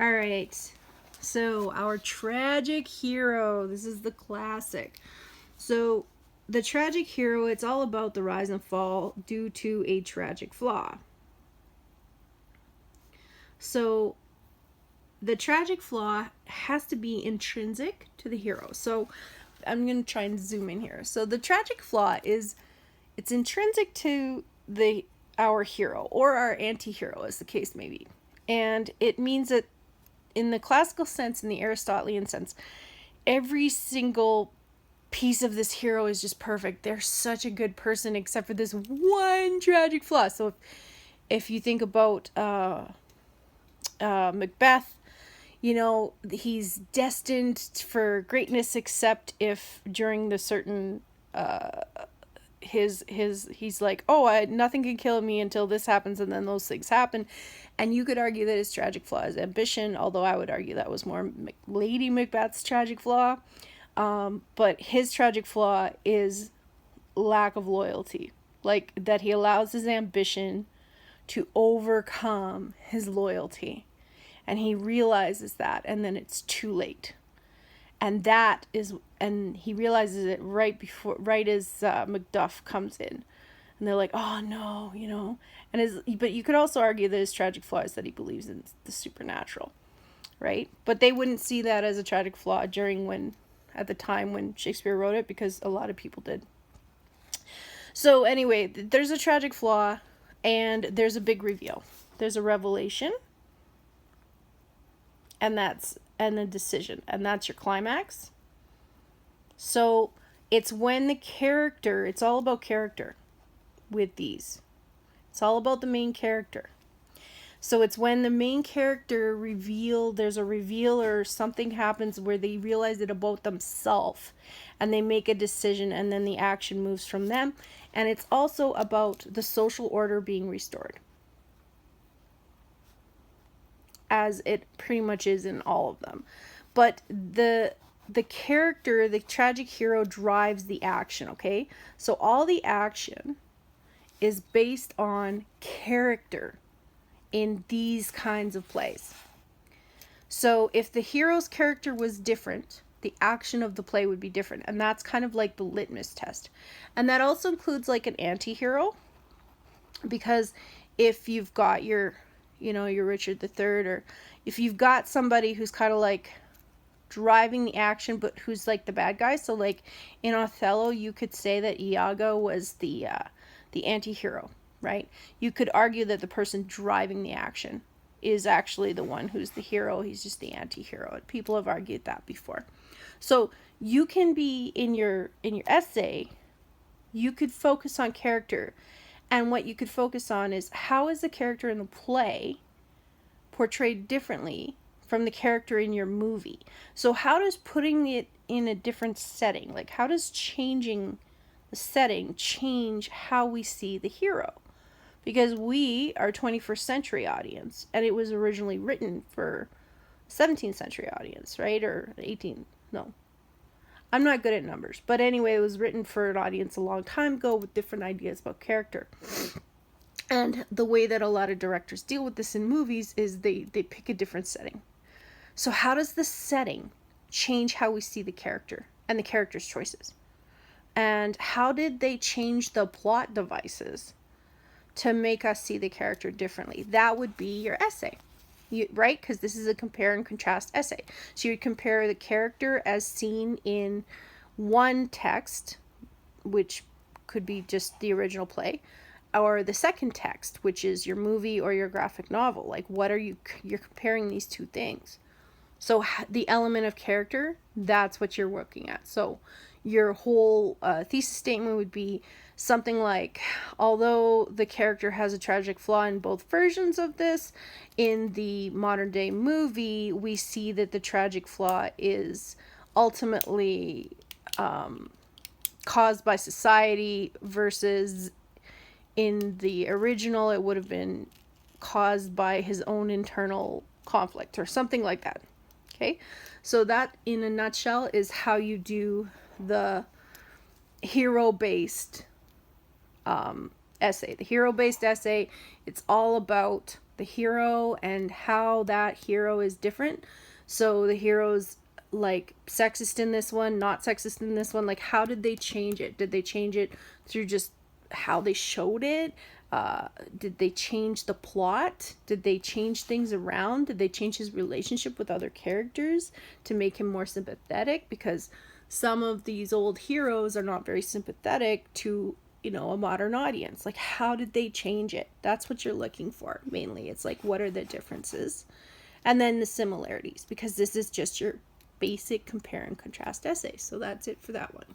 All right. So, our tragic hero. This is the classic. So, the tragic hero, it's all about the rise and fall due to a tragic flaw. So, the tragic flaw has to be intrinsic to the hero. So, I'm going to try and zoom in here. So, the tragic flaw is it's intrinsic to the our hero or our anti-hero, as the case may be. And it means that in the classical sense, in the Aristotelian sense, every single piece of this hero is just perfect. They're such a good person, except for this one tragic flaw. So if you think about Macbeth, you know, he's destined for greatness, except if during the certain he's like, oh, nothing can kill me until this happens, and then those things happen. And you could argue that his tragic flaw is ambition, although I would argue that was more Lady Macbeth's tragic flaw. But his tragic flaw is lack of loyalty, like that he allows his ambition to overcome his loyalty, and he realizes that, and then it's too late. And he realizes it right as Macduff comes in, and they're like, oh no, you know. But you could also argue that his tragic flaw is that he believes in the supernatural, right? But they wouldn't see that as a tragic flaw at the time when Shakespeare wrote it, because a lot of people did. So anyway, there's a tragic flaw, and there's a big reveal. There's a revelation, and a decision, and that's your climax. So it's when it's all about character with these. It's all about the main character. So it's when the main character there's a reveal or something happens where they realize it about themselves, and they make a decision, and then the action moves from them. And it's also about the social order being restored, as it pretty much is in all of them. But the character, the tragic hero, drives the action, okay? So all the action is based on character in these kinds of plays. So if the hero's character was different, the action of the play would be different. And that's kind of like the litmus test. And that also includes like an anti-hero, because if you've got your Richard III, or if you've got somebody who's kind of like driving the action, but who's like the bad guy. So like in Othello, you could say that Iago was the anti-hero, right? You could argue that the person driving the action is actually the one who's the hero. He's just the anti-hero. People have argued that before. So you can be in your essay, you could focus on character, and what you could focus on is how is the character in the play portrayed differently from the character in your movie. So how does putting it in a different setting, like how does changing the setting change how we see the hero? Because we are 21st century audience, and it was originally written for 17th century audience, right? Or 18, no. I'm not good at numbers, but anyway, it was written for an audience a long time ago with different ideas about character. And the way that a lot of directors deal with this in movies is they pick a different setting. So how does the setting change how we see the character and the character's choices? And how did they change the plot devices to make us see the character differently? That would be your essay, right? Because this is a compare and contrast essay. So you would compare the character as seen in one text, which could be just the original play, or the second text, which is your movie or your graphic novel. Like, you're comparing these two things. So the element of character, that's what you're working at. So your whole thesis statement would be something like, although the character has a tragic flaw in both versions of this, in the modern day movie, we see that the tragic flaw is ultimately caused by society, versus in the original it would have been caused by his own internal conflict or something like that. Okay, so that in a nutshell is how you do the hero-based essay. The hero-based essay, it's all about the hero and how that hero is different. So the hero's like sexist in this one, not sexist in this one. Like, how did they change it? Did they change it through just how they showed it? Did they change the plot? Did they change things around? Did they change his relationship with other characters to make him more sympathetic? Because some of these old heroes are not very sympathetic to, you know, a modern audience. Like, how did they change it? That's what you're looking for mainly. It's like, what are the differences? And then the similarities, because this is just your basic compare and contrast essay. So that's it for that one.